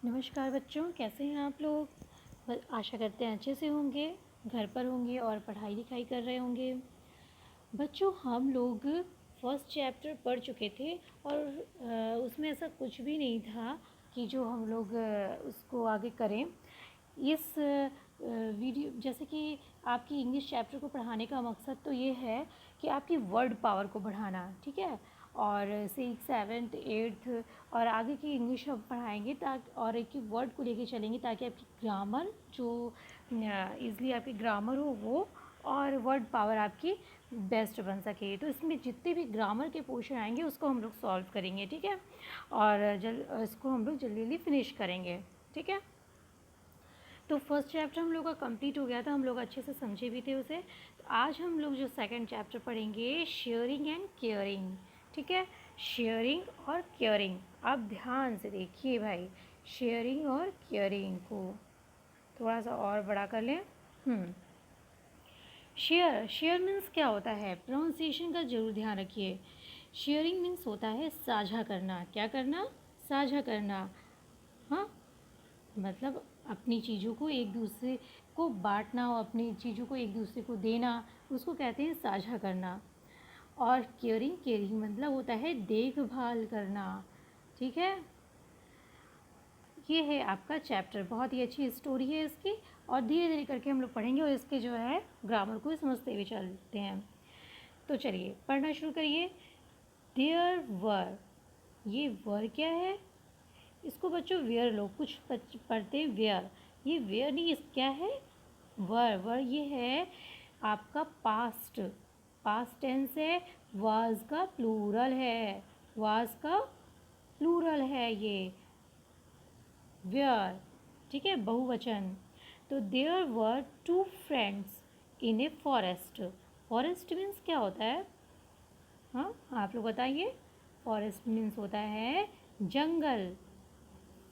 नमस्कार बच्चों, कैसे हैं आप लोग। आशा करते हैं अच्छे से होंगे, घर पर होंगे और पढ़ाई लिखाई कर रहे होंगे। बच्चों, हम लोग फर्स्ट चैप्टर पढ़ चुके थे और उसमें ऐसा कुछ भी नहीं था कि जो हम लोग उसको आगे करें। इस वीडियो जैसे कि आपकी इंग्लिश चैप्टर को पढ़ाने का मकसद तो ये है कि आपकी वर्ड पावर को बढ़ाना, ठीक है। और 6, 7, 8 और आगे की इंग्लिश हम पढ़ाएंगे ताकि और एक एक वर्ड को लेके चलेंगे ताकि आपकी ग्रामर जो ईज़िली आपकी ग्रामर हो वो और वर्ड पावर आपकी बेस्ट बन सके। तो इसमें जितने भी ग्रामर के पोर्शन आएंगे उसको हम लोग सॉल्व करेंगे, ठीक है। और इसको हम लोग जल्दी जल्दी फिनिश करेंगे, ठीक है। तो फर्स्ट चैप्टर हम लोग का कंप्लीट हो गया था, हम लोग अच्छे से समझे भी थे उसे। तो आज हम लोग जो सेकंड चैप्टर पढ़ेंगे, शेयरिंग एंड केयरिंग, ठीक है। शेयरिंग और केयरिंग, आप ध्यान से देखिए भाई, शेयरिंग और केयरिंग को थोड़ा सा और बड़ा कर लें। शेयर, शेयर मीन्स क्या होता है, प्रोनाउंसिएशन का जरूर ध्यान रखिए। शेयरिंग मीन्स होता है साझा करना। क्या करना? साझा करना। हाँ, मतलब अपनी चीज़ों को एक दूसरे को बांटना और अपनी चीज़ों को एक दूसरे को देना, उसको कहते हैं साझा करना। और केयरिंग, केयरिंग मतलब होता है देखभाल करना, ठीक है। ये है आपका चैप्टर, बहुत ही अच्छी स्टोरी है इसकी और धीरे धीरे करके हम लोग पढ़ेंगे और इसके जो है ग्रामर को समझते हुए चलते हैं। तो चलिए पढ़ना शुरू करिए। देयर वर, ये वर क्या है? इसको बच्चों वेयर, लोग कुछ पढ़ते हैं वेयर, ये वेयर नहीं, इस क्या है? वर। वर ये है आपका पास्ट, पास्ट टेंस है। वाज का प्लूरल है, वाज का प्लूरल है ये वेयर, ठीक है, बहुवचन। तो there were two friends in a forest. Forest means क्या होता है? हाँ, आप लोग बताइए। फॉरेस्ट मीन्स होता है जंगल,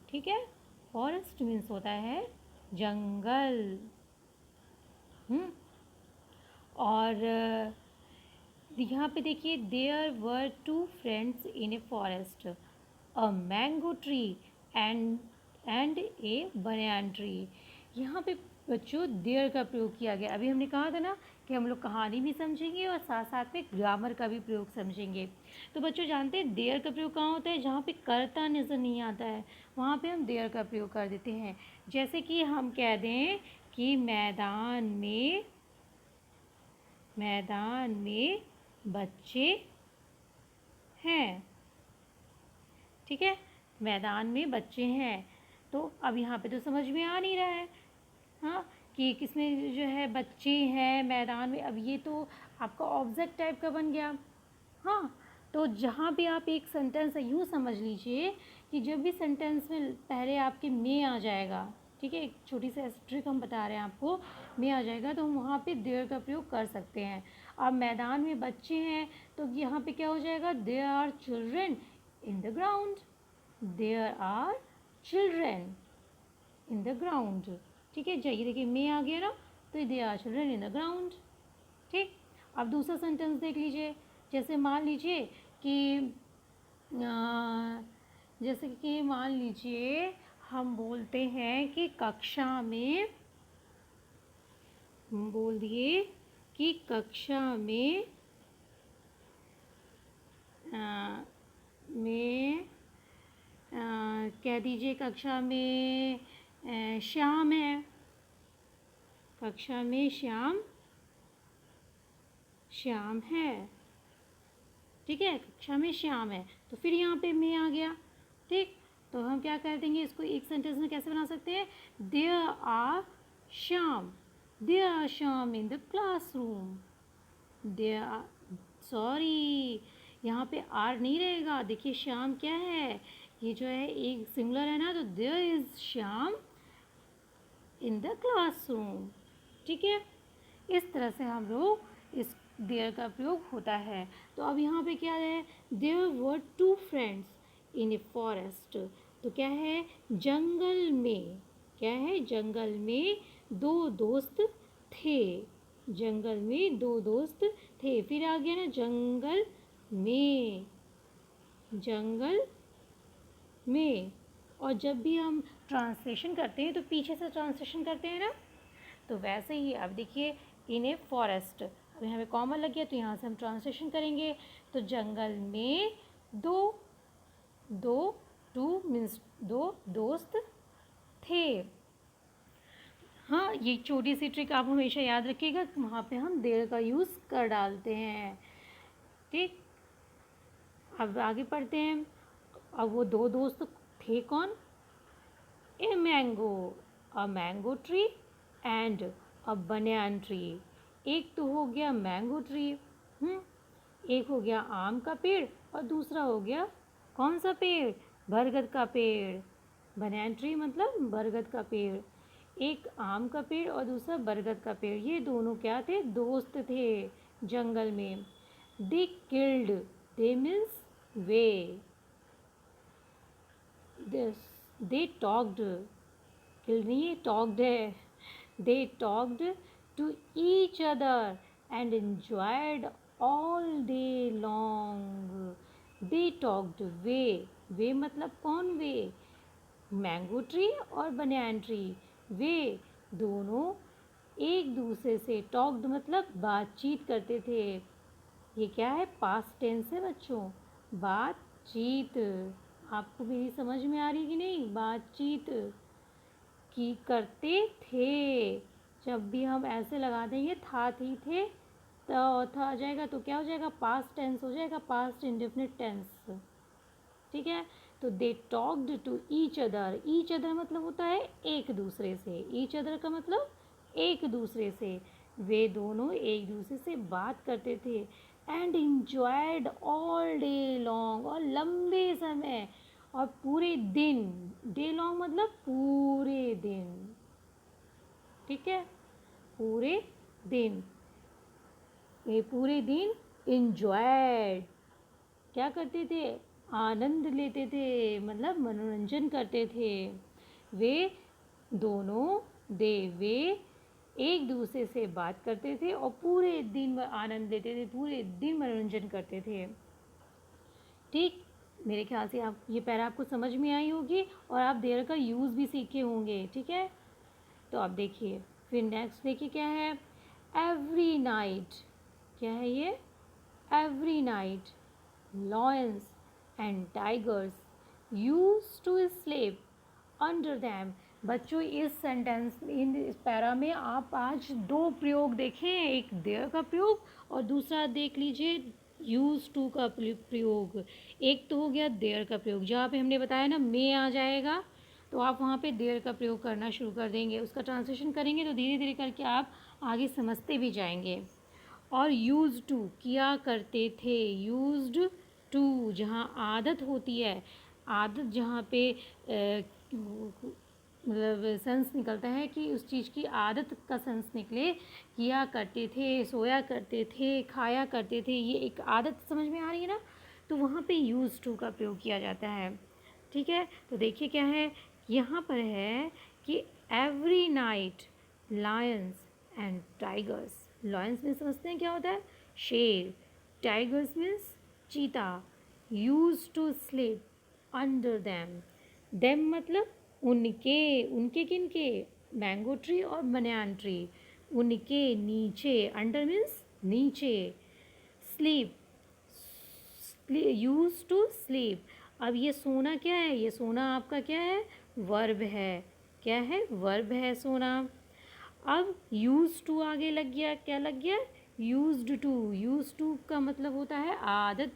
ठीक है। फॉरेस्ट मीन्स होता है जंगल। और यहाँ पे देखिए, there were two friends in a forest, a mango tree and a banyan tree. यहाँ पे बच्चों देयर का प्रयोग किया गया। अभी हमने कहा था ना कि हम लोग कहानी भी समझेंगे और साथ साथ में ग्रामर का भी प्रयोग समझेंगे। तो बच्चों जानते हैं देयर का प्रयोग कहाँ होता है? जहाँ पे कर्ता नज़र नहीं आता है वहाँ पे हम देयर का प्रयोग कर देते हैं। जैसे कि हम कह दें कि मैदान में बच्चे हैं, ठीक है। मैदान में बच्चे हैं, तो अब यहाँ पे तो समझ में आ नहीं रहा है, हाँ, कि किसमें जो है बच्चे हैं मैदान में। अब ये तो आपका ऑब्जेक्ट टाइप का बन गया। हाँ, तो जहाँ भी आप एक सेंटेंस यूँ समझ लीजिए कि जब भी सेंटेंस में पहले आपके में आ जाएगा, ठीक है, एक छोटी सी ट्रिक हम बता रहे हैं आपको, में आ जाएगा तो हम वहाँ पे देयर का प्रयोग कर सकते हैं। अब मैदान में बच्चे हैं तो यहाँ पे क्या हो जाएगा? There are children in the ground, there are children in the ground, ठीक है। जाइए देखिए में आ गया ना, तो there are children in the ground, ठीक। अब दूसरा सेंटेंस देख लीजिए। जैसे मान लीजिए कि हम बोलते हैं कि कक्षा में, बोल दिए कि कक्षा में कह दीजिए कक्षा में श्याम है, कक्षा में श्याम है, ठीक है, कक्षा में श्याम है। तो फिर यहाँ पे में आ गया, ठीक। तो हम क्या कर देंगे इसको एक सेंटेंस में कैसे बना सकते हैं? There are Shyam, there are Shyam in the classroom, there are, sorry यहाँ पे आर नहीं रहेगा। देखिए श्याम क्या है, ये जो है एक सिंगुलर है ना, तो there is Shyam in the classroom, ठीक है। इस तरह से हम लोग इस देयर का प्रयोग होता है। तो अब यहाँ पे क्या है? There were two friends in a forest, तो क्या है? जंगल में, क्या है? जंगल में दो दोस्त थे, जंगल में दो दोस्त थे। फिर आ गया ना जंगल में, और जब भी हम ट्रांसलेशन करते हैं तो पीछे से ट्रांसलेशन करते हैं ना, तो वैसे ही अब देखिए इन ए फॉरेस्ट, अब यहाँ पे कॉमा लग गया तो यहाँ से हम ट्रांसलेशन करेंगे। तो जंगल में दो दो टू मीन्स दो दोस्त थे। हाँ, ये छोटी सी ट्रिक आप हमेशा याद रखिएगा, वहाँ पे हम देर का यूज़ कर डालते हैं। ठीक, अब आगे पढ़ते हैं। अब वो दो दोस्त थे कौन? A mango tree and a banyan tree. एक तो हो गया मैंगो ट्री, एक हो गया आम का पेड़, और दूसरा हो गया कौन सा पेड़? बरगद का पेड़। बनियान ट्री मतलब बरगद का पेड़। एक आम का पेड़ और दूसरा बरगद का पेड़, ये दोनों क्या थे? दोस्त थे जंगल में। दे किल्ड, दे मीन्स वे, दे टॉक्ड, किल नहीं है, टॉक्ड है। They talked to each other and enjoyed all day long. They talked, वे मतलब कौन वे? मैंगो ट्री और बनियान ट्री, वे दोनों एक दूसरे से, टॉक्ड मतलब बातचीत करते थे। ये क्या है? पास्ट टेंस है बच्चों, बातचीत। आपको मेरी समझ में आ रही कि नहीं? बातचीत की करते थे। जब भी हम ऐसे लगा देंगे था, थी, थे, था आ जाएगा तो क्या हो जाएगा? पास्ट टेंस हो जाएगा, पास्ट इंडेफिनिट टेंस। ठीक है, तो they talked to each other. Each other मतलब होता है एक दूसरे से, ईच अदर का मतलब एक दूसरे से। वे दोनों एक दूसरे से बात करते थे। And enjoyed all day long, और लंबे समय और पूरे दिन। डे लॉन्ग मतलब पूरे दिन। ठीक है, पूरे दिन, ये पूरे दिन इंजॉयड क्या करते थे? आनंद लेते थे, मतलब मनोरंजन करते थे। वे दोनों वे एक दूसरे से बात करते थे और पूरे दिन आनंद लेते थे, पूरे दिन मनोरंजन करते थे। ठीक, मेरे ख्याल से आप ये पैरा आपको समझ में आई होगी और आप देयर का यूज़ भी सीखे होंगे। ठीक है, तो आप देखिए फिर नेक्स्ट देखिए क्या है? एवरी नाइट, क्या है ये? Every night lions and tigers used to sleep under them. बच्चों इस सेंटेंस इस पैरा में आप आज दो प्रयोग देखें, एक देयर का प्रयोग और दूसरा देख लीजिए यूज टू का प्रयोग। एक तो हो गया देयर का प्रयोग, जहाँ पे हमने बताया ना मे आ जाएगा तो आप वहाँ पे देयर का प्रयोग करना शुरू कर देंगे, उसका ट्रांसलेशन करेंगे तो धीरे धीरे करके आप आगे समझते भी जाएंगे। और यूज़ टू किया करते थे, यूज्ड टू जहाँ आदत होती है, आदत जहाँ पे मतलब सेंस निकलता है कि उस चीज़ की आदत का सेंस निकले, किया करते थे, सोया करते थे, खाया करते थे, ये एक आदत समझ में आ रही है ना, तो वहाँ पे यूज़ टू का प्रयोग किया जाता है। ठीक है, तो देखिए क्या है यहाँ पर है कि every night lions and tigers, lions में समझते हैं क्या होता है? शेर। टाइगर्स मीन्स चीता। Used to sleep under them, them मतलब उनके, उनके किनके? मैंगो ट्री और बनियान ट्री, उनके नीचे, अंडर मीन्स नीचे। Sleep, used to sleep. अब ये सोना क्या है? ये सोना आपका क्या है? वर्ब है। क्या है? वर्ब है सोना। अब यूज टू आगे लग गया, क्या लग गया? Used to. यूज टू का मतलब होता है आदत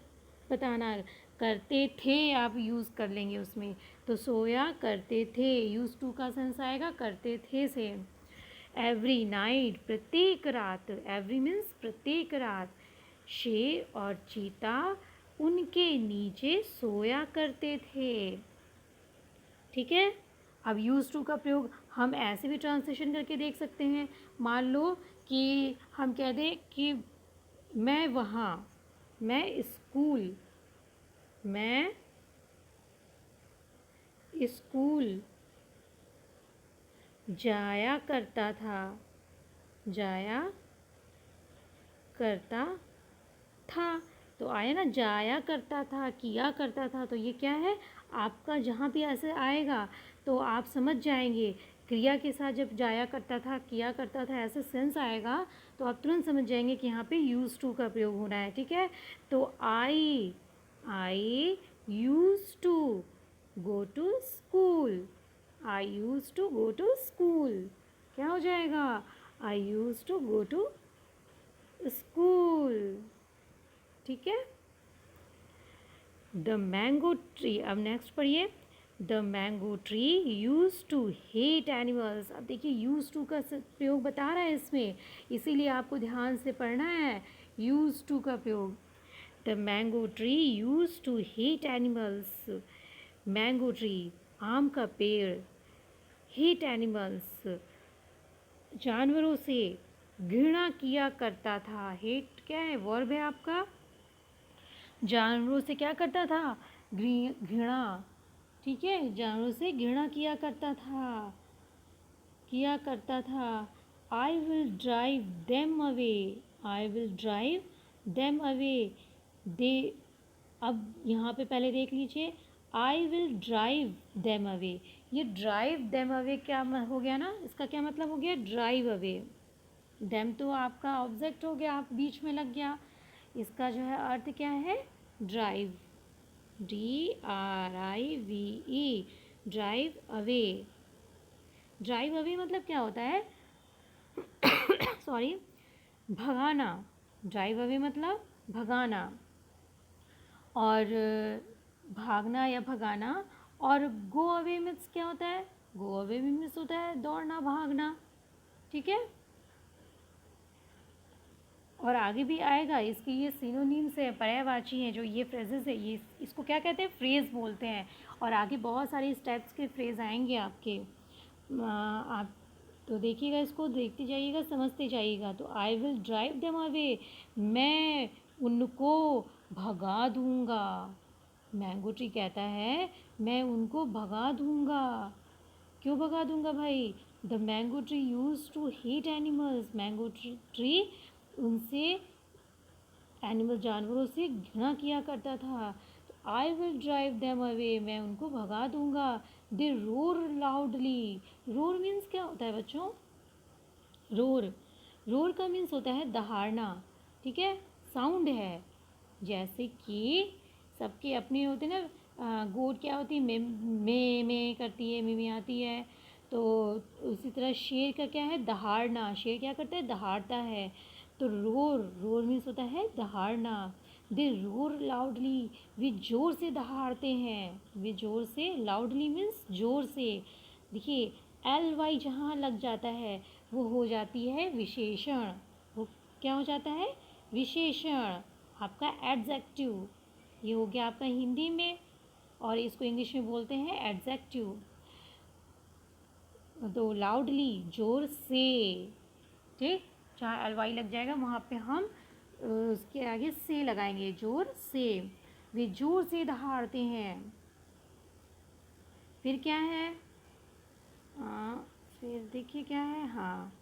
बताना, करते थे आप यूज़ कर लेंगे उसमें, तो सोया करते थे, यूज टू का सेंस आएगा करते थे से। एवरी नाइट प्रत्येक रात, एवरी मीन्स प्रत्येक रात, शेर और चीता उनके नीचे सोया करते थे। ठीक है, अब यूज़ टू का प्रयोग हम ऐसे भी ट्रांसलेशन करके देख सकते हैं। मान लो कि हम कह दें कि मैं वहाँ, मैं स्कूल, मैं स्कूल जाया करता था, जाया करता था, तो आया ना, जाया करता था, किया करता था, तो ये क्या है? आपका जहाँ भी ऐसे आएगा तो आप समझ जाएंगे। क्रिया के साथ जब जाया करता था, किया करता था, ऐसे सेंस आएगा तो आप तुरंत समझ जाएंगे कि यहाँ पे यूज़ टू का प्रयोग होना है। ठीक है, तो I use to go to school. I use to go to school क्या हो जाएगा? I use to go to school. ठीक है, द मैंगो ट्री। अब नेक्स्ट पढ़िए, the mango tree use to hate animals. अब देखिए यूज टू का प्रयोग बता रहा है इसमें, इसीलिए आपको ध्यान से पढ़ना है यूज टू का प्रयोग। The mango tree use to hate animals. Mango tree आम का पेड़, हेट एनिमल्स जानवरों से घृणा किया करता था। हेट क्या है? वर्ब है आपका। जानवरों से क्या करता था? घृणा। ठीक है, जानवरों से घृणा किया करता था। I will drive them away. I will drive them away. They, अब यहाँ पे पहले देख लीजिए, I will drive them away. ये ड्राइव देम अवे क्या हो गया ना, इसका क्या मतलब हो गया? Drive away. देम तो आपका ऑब्जेक्ट हो गया, आप बीच में लग गया। इसका जो है अर्थ क्या है? Drive, DRIVE, drive away. Drive away मतलब क्या होता है? सॉरी, भगाना। ड्राइव अवे मतलब भगाना और भागना या भगाना। और गो अवे मीन्स क्या होता है? गो अवे मीन्स होता है दौड़ना, भागना। ठीक है, और आगे भी आएगा, इसके ये सिनोनिम्स है, पर्यायवाची हैं जो ये फ्रेजेस है, ये इसको क्या कहते हैं? फ्रेज बोलते हैं। और आगे बहुत सारे इस टाइप्स के फ्रेज आएंगे आपके, आप तो देखिएगा, इसको देखते जाइएगा, समझते जाइएगा। तो I will drive them away, मैं उनको भगा दूंगा। मैंगो ट्री कहता है मैं उनको भगा दूंगा। क्यों भगा दूंगा भाई? The mango tree use to hate animals. Mango tree उनसे, एनिमल जानवरों से घृणा किया करता था। तो I will drive them away, मैं उनको भगा दूंगा। They roar loudly. Roar means क्या होता है बच्चों? रोर का मीन्स होता है दहाड़ना। ठीक है, साउंड है। जैसे कि सबके अपने होते ना, गोट क्या होती है? मे करती है, मिमी आती है। तो उसी तरह शेर का क्या है? दहाड़ना। शेर क्या करता है? दहाड़ता है। तो रोर मीन्स होता है दहाड़ना। दे रोर लाउडली, वे ज़ोर से दहाड़ते हैं। वे ज़ोर से, लाउडली मीन्स ज़ोर से। देखिए LY जहाँ लग जाता है वो हो जाती है विशेषण। वो क्या हो जाता है? विशेषण, आपका एडजेक्टिव। ये हो गया आपका हिंदी में, और इसको इंग्लिश में बोलते हैं एडजेक्टिव। तो लाउडली, जोर से। ठीक, जहाँ LY लग जाएगा वहाँ पे हम उसके आगे से लगाएंगे, जोर से। वे जोर से दहाड़ते हैं। फिर क्या है? फिर देखिए क्या है, हाँ,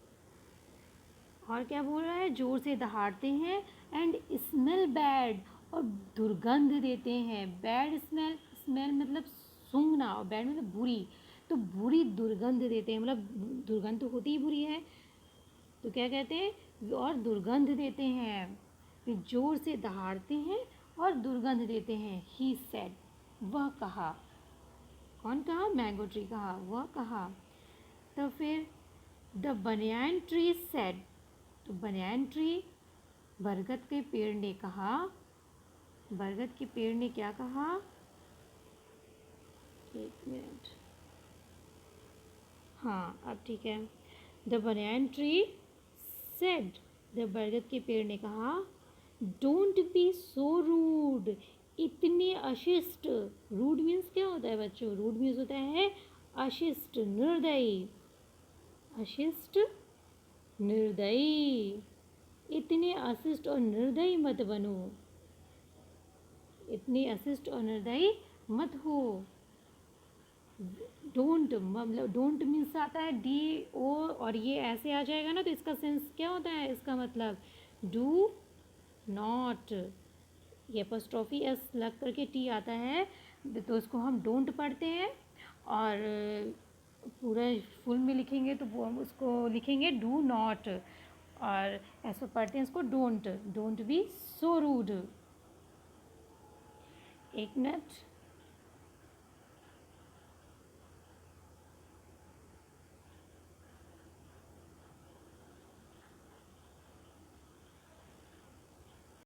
और क्या बोल रहा है? जोर से दहाड़ते हैं एंड स्मेल बैड, और दुर्गंध देते हैं। बैड स्मेल, स्मेल मतलब सूंघना, और बैड मतलब बुरी। तो बुरी दुर्गंध देते हैं, मतलब दुर्गंध तो होती ही बुरी है, तो क्या कहते हैं? और दुर्गंध देते हैं। फिर जोर से दहाड़ते हैं और दुर्गंध देते हैं। ही सेड, वह कहा। कौन कहा? मैंगो ट्री कहा, वह कहा। तो फिर द बनियान ट्री सेड, तो बनियान ट्री, बरगद के पेड़ ने कहा। बरगद के पेड़ ने क्या कहा? एक मिनट, हाँ अब ठीक है। The banyan tree said, the बरगद के पेड़ ने कहा, डोंट बी सो रूड, इतने अशिष्ट। रूड मीन्स क्या होता है बच्चों? रूड मीन्स होता है अशिष्ट, निर्दयी। अशिष्ट, निर्दयी। इतने अशिष्ट और निर्दयी मत बनो। इतने अशिष्ट और निर्दयी मत हो। डोंट, मतलब डोंट मीन्स आता है DO, और ये ऐसे आ जाएगा ना, तो इसका सेंस क्या होता है? इसका मतलब डू नॉट। ये एपोस्ट्रोफी S लग करके T आता है, तो उसको हम डोंट पढ़ते हैं, और पूरा फुल में लिखेंगे तो वो हम उसको लिखेंगे डू नॉट, और ऐसे पढ़ते हैं इसको don't, don't be so rude. एक मिनट।